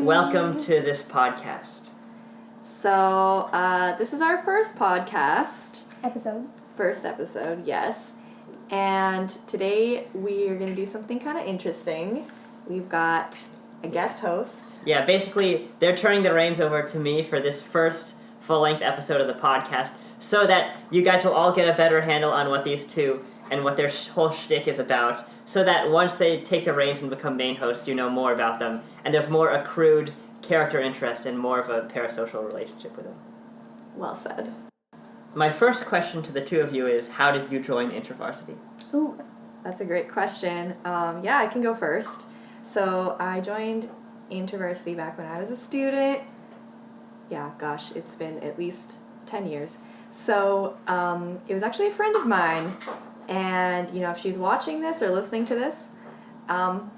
welcome to this podcast. So, this is our first podcast. First episode, yes. And today we are going to do something kind of interesting. We've got a guest host. Yeah, basically, they're turning the reins over to me for this first full-length episode of the podcast so that you guys will all get a better handle on what these two and what their whole shtick is about, so that once they take the reins and become main hosts, you know more about them, and there's more accrued character interest and more of a parasocial relationship with them. Well said. My first question to the two of you is, how did you join InterVarsity? Ooh, that's a great question. Yeah, I can go first. So I joined InterVarsity back when I was a student. Yeah, gosh, it's been at least 10 years. So it was actually a friend of mine. And, you know, if she's watching this or listening to this, I'm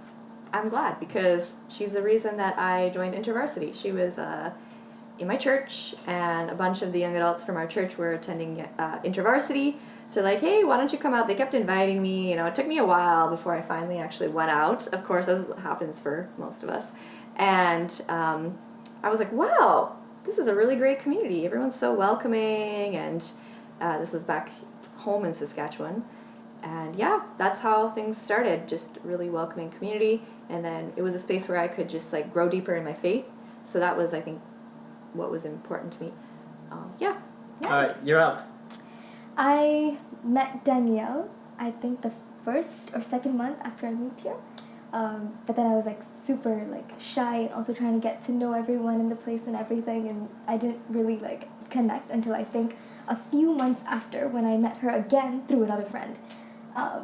glad because she's the reason that I joined InterVarsity. She was in my church, and a bunch of the young adults from our church were attending InterVarsity. So like, hey, why don't you come out? They kept inviting me. You know, it took me a while before I finally actually went out, of course, as happens for most of us. And I was like, wow, this is a really great community. Everyone's so welcoming, and this was back home in Saskatchewan. And yeah, that's how things started, just really welcoming community. And then it was a space where I could just like grow deeper in my faith. So that was, I think, what was important to me. Yeah. All right, you're up. I met Danielle, I think the first or second month after I moved here. But then I was like super like shy and also trying to get to know everyone in the place and everything. And I didn't really like connect until I think a few months after when I met her again through another friend.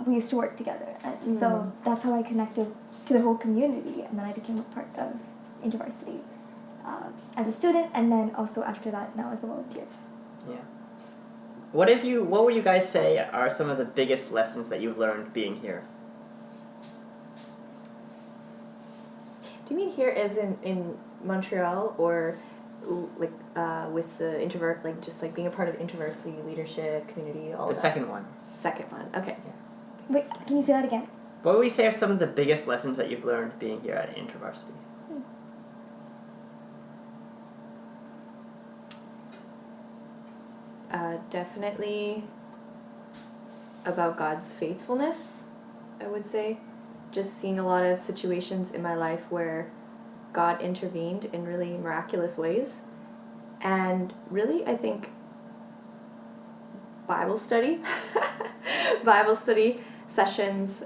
We used to work together, and so that's how I connected to the whole community, and then I became a part of InterVarsity as a student, and then also after that now as a volunteer. Yeah. What would you guys say are some of the biggest lessons that you've learned being here? Do you mean here as in Montreal, or like with the introvert, like just like being a part of InterVarsity leadership, community, all The that? second one. Second one, okay. Yeah. Wait, can you say that again? What would you say are some of the biggest lessons that you've learned being here at InterVarsity? Definitely about God's faithfulness, I would say. Just seeing a lot of situations in my life where God intervened in really miraculous ways. And really, I think Bible study sessions,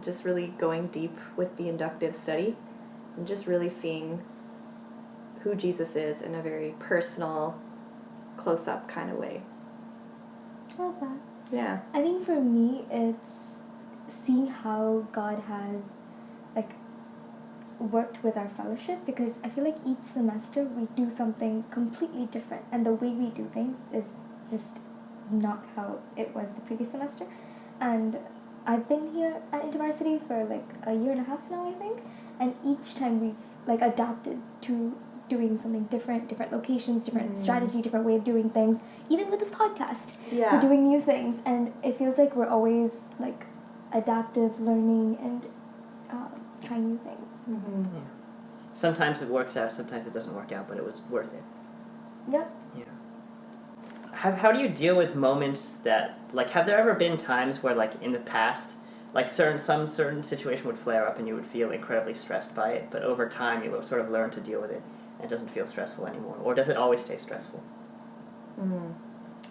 just really going deep with the inductive study and just really seeing who Jesus is in a very personal, close-up kind of way. I love that. Yeah. I think for me, it's seeing how God has, like, worked with our fellowship, because I feel like each semester we do something completely different, and the way we do things is just not how it was the previous semester. And I've been here at InterVarsity for, like, a year and a half now, I think, and each time we've, like, adapted to doing something different locations, different strategy, different way of doing things. Even with this podcast, we're doing new things, and it feels like we're always like adaptive, learning, and trying new things. Mm-hmm. Yeah. Sometimes it works out, sometimes it doesn't work out, but it was worth it. Yep. Yeah. How do you deal with moments that, like, have there ever been times where, like, in the past, like, some certain situation would flare up and you would feel incredibly stressed by it, but over time you sort of learn to deal with it and it doesn't feel stressful anymore? Or does it always stay stressful?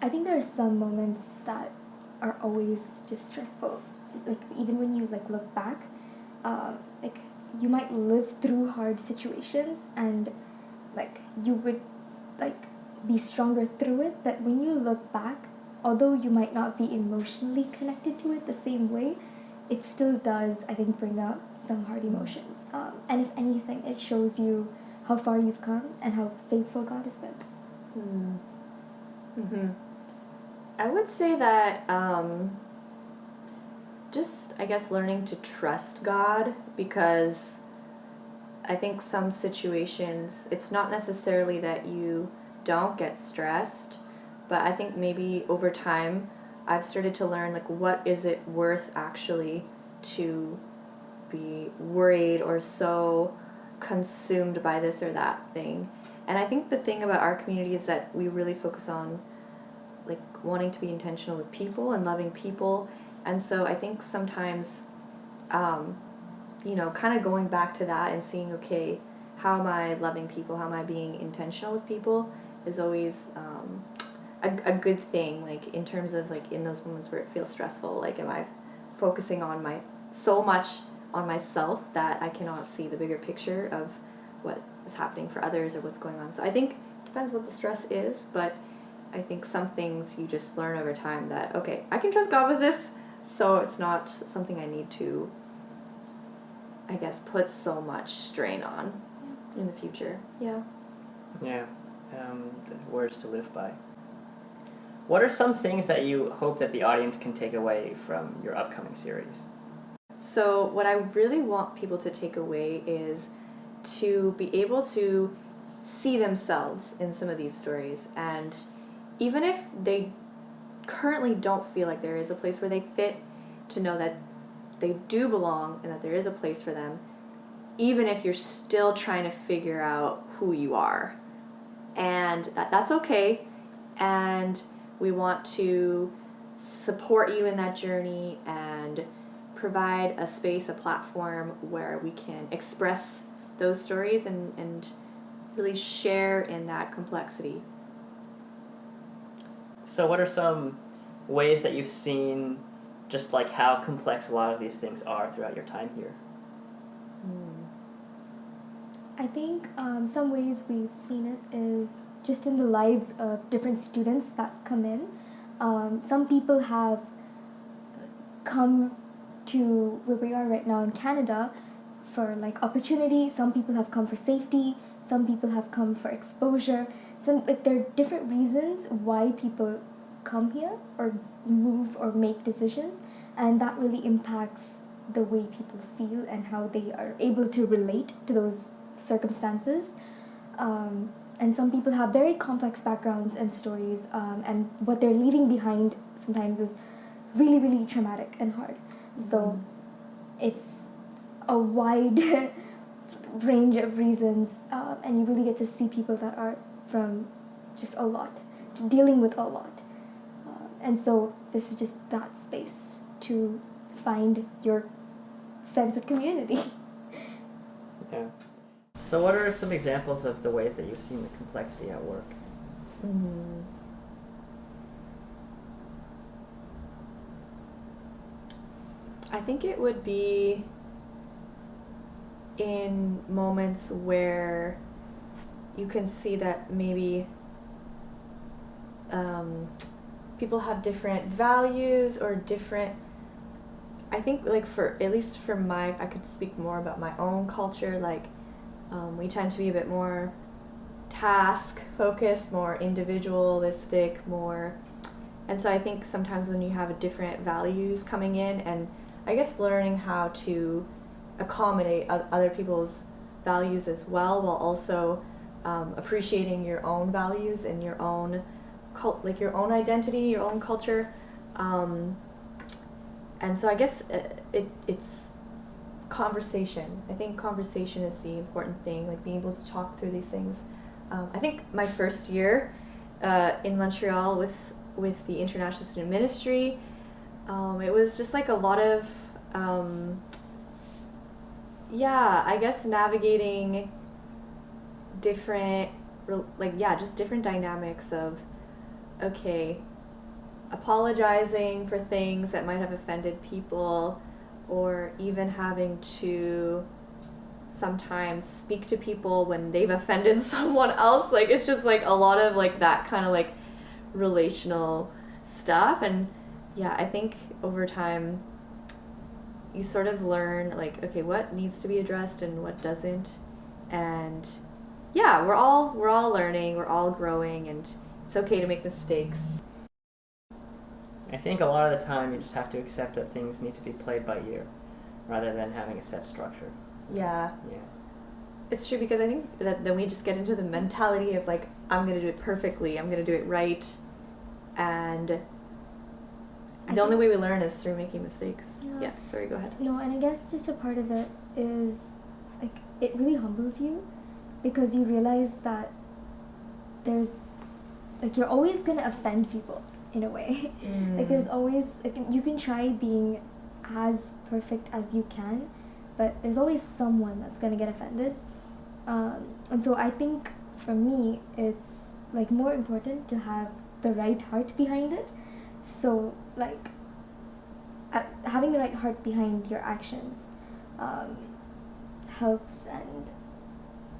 I think there are some moments that are always just stressful. Like, even when you, like, look back, like, you might live through hard situations and, like, you would, like, be stronger through it, but when you look back, although you might not be emotionally connected to it the same way, it still does, I think, bring up some hard emotions. And if anything, it shows you how far you've come and how faithful God has been. I would say that just, I guess, learning to trust God, because I think some situations, it's not necessarily that you don't get stressed, but I think maybe over time I've started to learn, like, what is it worth actually to be worried or so consumed by this or that thing. And I think the thing about our community is that we really focus on like wanting to be intentional with people and loving people. And so I think sometimes, you know, kind of going back to that and seeing, okay, how am I loving people? How am I being intentional with people is always a good thing, like in terms of like in those moments where it feels stressful, like am I focusing on so much on myself that I cannot see the bigger picture of what is happening for others or what's going on. So I think it depends what the stress is, but I think some things you just learn over time that, okay, I can trust God with this, so it's not something I need to, I guess, put so much strain on in the future. Yeah. Yeah. Words to live by. What are some things that you hope that the audience can take away from your upcoming series? So what I really want people to take away is to be able to see themselves in some of these stories. And even if they currently don't feel like there is a place where they fit, to know that they do belong and that there is a place for them, even if you're still trying to figure out who you are. And that's okay. And we want to support you in that journey and provide a space, a platform where we can express those stories and really share in that complexity. So what are some ways that you've seen just like how complex a lot of these things are throughout your time here? I think some ways we've seen it is just in the lives of different students that come in. Some people have come to where we are right now in Canada for like opportunity. Some people have come for safety. Some people have come for exposure. There are different reasons why people come here or move or make decisions, and that really impacts the way people feel and how they are able to relate to those circumstances. And some people have very complex backgrounds and stories, and what they're leaving behind sometimes is really, really traumatic and hard. So it's a wide range of reasons, and you really get to see people that are from just a lot, dealing with a lot. And so this is just that space to find your sense of community. Yeah. So what are some examples of the ways that you've seen the complexity at work? I think it would be in moments where you can see that maybe people have different values or different, I think like at least for I could speak more about my own culture, like we tend to be a bit more task focused, more individualistic, and so I think sometimes when you have different values coming in, and I guess learning how to accommodate other people's values as well, while also appreciating your own values and your own like your own identity, your own culture, and so I guess it's conversation. I think conversation is the important thing, like being able to talk through these things. I think my first year in Montreal with the International Student Ministry, it was just like a lot of I guess navigating different just different dynamics of, okay, apologizing for things that might have offended people, or even having to sometimes speak to people when they've offended someone else. Like it's just like a lot of like that kind of like relational stuff. And yeah, I think over time you sort of learn like, okay, what needs to be addressed and what doesn't. And yeah, we're all learning, we're all growing, and it's okay to make mistakes. I think a lot of the time you just have to accept that things need to be played by ear rather than having a set structure. Yeah. Yeah. It's true, because I think that then we just get into the mentality of like, I'm going to do it perfectly, I'm going to do it right, and the only way we learn is through making mistakes. Yeah, sorry, go ahead. No, and I guess just a part of it is like it really humbles you, because you realize that there's, like, you're always gonna offend people in a way. Like, there's always, like, you can try being as perfect as you can, but there's always someone that's gonna get offended. And so I think for me, it's like more important to have the right heart behind it. So like having the right heart behind your actions helps and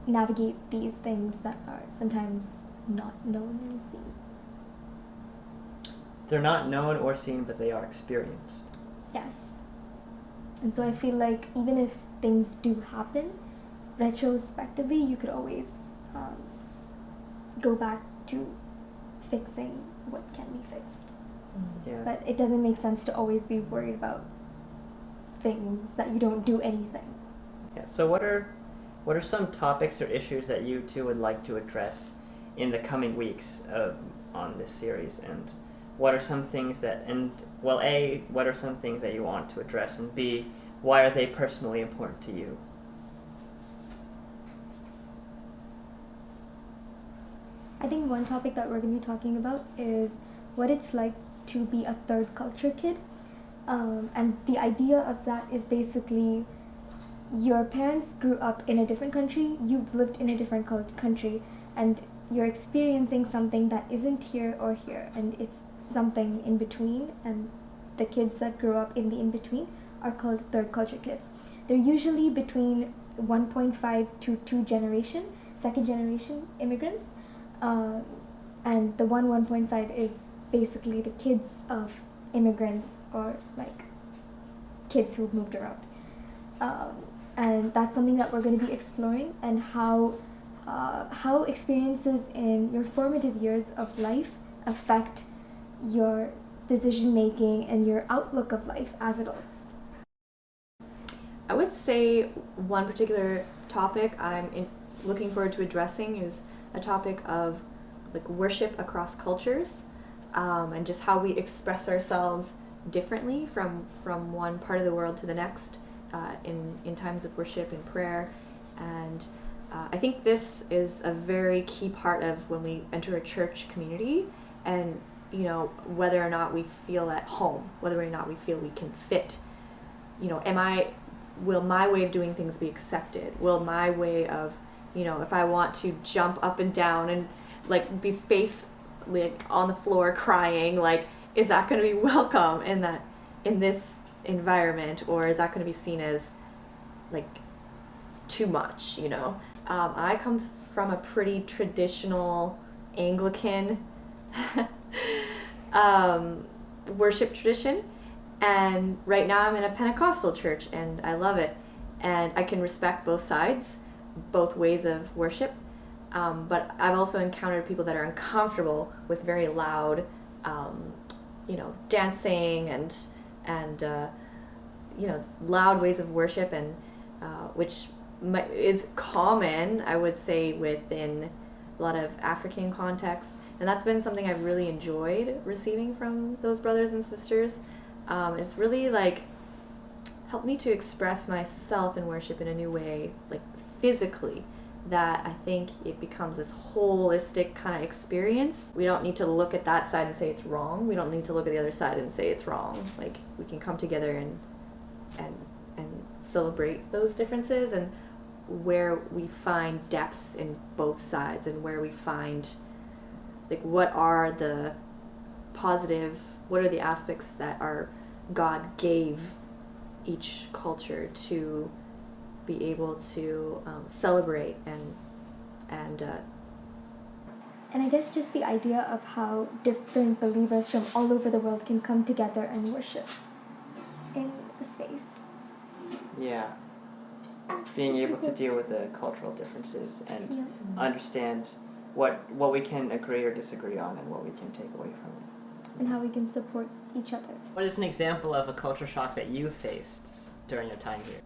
navigate these things that are sometimes not known and seen. They're not known or seen, but they are experienced. Yes. And so I feel like even if things do happen, retrospectively, you could always go back to fixing what can be fixed. Yeah. But it doesn't make sense to always be worried about things that you don't do anything. Yeah. So what are some topics or issues that you two would like to address in the coming weeks on this series? And what are some things that, and well, A, what are some things that you want to address, and B, why are they personally important to you? I think one topic that we're going to be talking about is what it's like to be a third culture kid. And the idea of that is basically your parents grew up in a different country, you've lived in a different country, and you're experiencing something that isn't here or here, and it's something in between, and the kids that grew up in the in-between are called third culture kids. They're usually between 1.5 to 2 generation, second generation immigrants, and the 1.5 is basically the kids of immigrants or like kids who've moved around. And that's something that we're going to be exploring, and how experiences in your formative years of life affect your decision making and your outlook of life as adults. I would say one particular topic I'm looking forward to addressing is a topic of like worship across cultures, and just how we express ourselves differently from one part of the world to the next in times of worship and prayer. And I think this is a very key part of when we enter a church community, and you know, whether or not we feel at home, whether or not we feel we can fit. You know, will my way of doing things be accepted? Will my way of, you know, if I want to jump up and down and like be like on the floor crying, like, is that going to be welcome in this environment, or is that going to be seen as like too much, you know? I come from a pretty traditional Anglican worship tradition, and right now I'm in a Pentecostal church, and I love it, and I can respect both sides, both ways of worship, but I've also encountered people that are uncomfortable with very loud you know, dancing and you know, loud ways of worship, and which is common, I would say, within a lot of African contexts. And that's been something I've really enjoyed receiving from those brothers and sisters. It's really like helped me to express myself in worship in a new way, like physically, that I think it becomes this holistic kind of experience. We don't need to look at that side and say it's wrong. We don't need to look at the other side and say it's wrong. Like, we can come together and celebrate those differences, and where we find depth in both sides, and where we find like what are the aspects that God gave each culture to be able to celebrate and I guess just the idea of how different believers from all over the world can come together and worship in a space. Yeah. Being able to deal with the cultural differences and understand what we can agree or disagree on, and what we can take away from it. And how we can support each other. What is an example of a culture shock that you faced during your time here?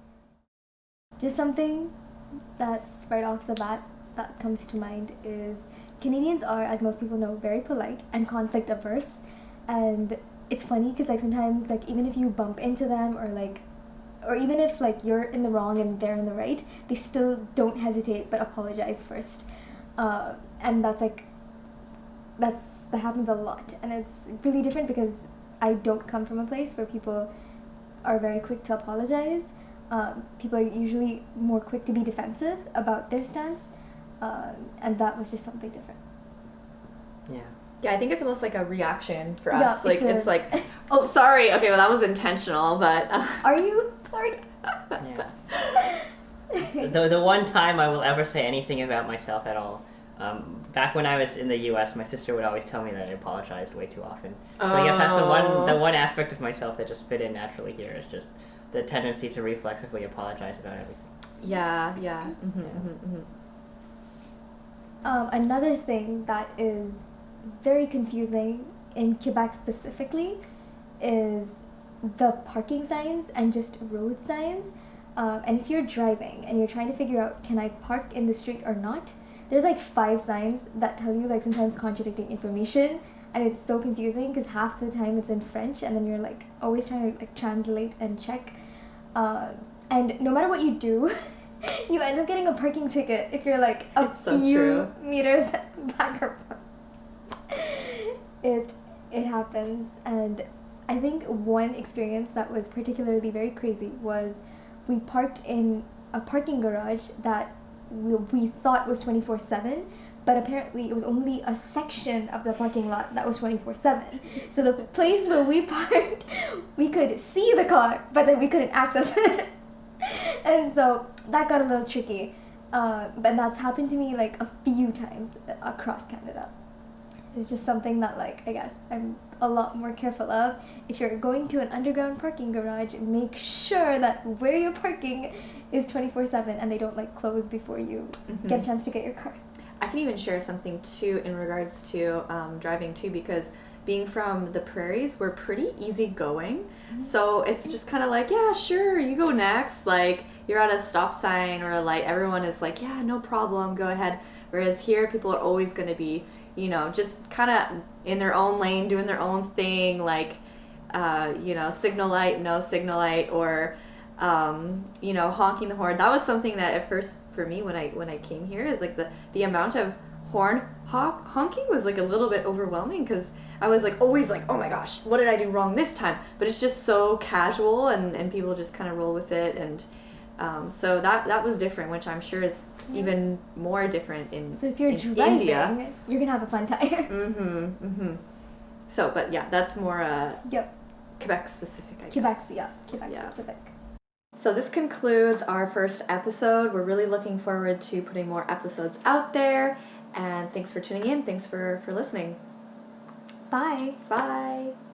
Just something that's right off the bat that comes to mind is Canadians are, as most people know, very polite and conflict averse. And it's funny because like sometimes, like, even if you bump into them or like or even if like you're in the wrong and they're in the right, they still don't hesitate but apologize first. And that happens a lot, and it's really different because I don't come from a place where people are very quick to apologize. People are usually more quick to be defensive about their stance, and that was just something different. Yeah. Yeah, I think it's almost like a reaction for Yeah, us. Like, it's it's like, oh, sorry. Okay, well, that was intentional, but... Are you? Sorry. Yeah. The one time I will ever say anything about myself at all, back when I was in the U.S., my sister would always tell me that I apologized way too often. So I guess that's the one aspect of myself that just fit in naturally here, is just the tendency to reflexively apologize about everything. Yeah. Another thing that is very confusing in Quebec specifically is the parking signs and just road signs. And if you're driving and you're trying to figure out, can I park in the street or not, there's like 5 signs that tell you like sometimes contradicting information, and it's so confusing because half the time it's in French, and then you're like always trying to like translate and check. And no matter what you do, you end up getting a parking ticket if you're like a few meters back or forth. It happens, and I think one experience that was particularly very crazy was we parked in a parking garage that we thought was 24/7, but apparently it was only a section of the parking lot that was 24/7. So the place where we parked, we could see the car, but then we couldn't access it. And so that got a little tricky. But that's happened to me like a few times across Canada. It's just something that, like, I guess I'm a lot more careful of. If you're going to an underground parking garage, make sure that where you're parking is 24/7 and they don't like close before you get a chance to get your car. I can even share something too in regards to driving too, because being from the prairies, we're pretty easygoing. So it's just kind of like, yeah, sure, you go next. Like, you're at a stop sign or a light, everyone is like, yeah, no problem, go ahead. Whereas here, people are always going to be, you know, just kind of in their own lane, doing their own thing, like, you know, signal light, no signal light, or, you know, honking the horn. That was something that at first for me when I came here is like the amount of horn honking was like a little bit overwhelming, because I was like always like, oh my gosh, what did I do wrong this time? But it's just so casual, and people just kind of roll with it, and so that was different, which I'm sure is even more different in So if you're driving, India. you're gonna have a fun time. So, but yeah, that's more Yep. Quebec specific, I Quebec, guess. yeah, Quebec specific. So this concludes our first episode. We're really looking forward to putting more episodes out there. And thanks for tuning in. Thanks for listening. Bye. Bye.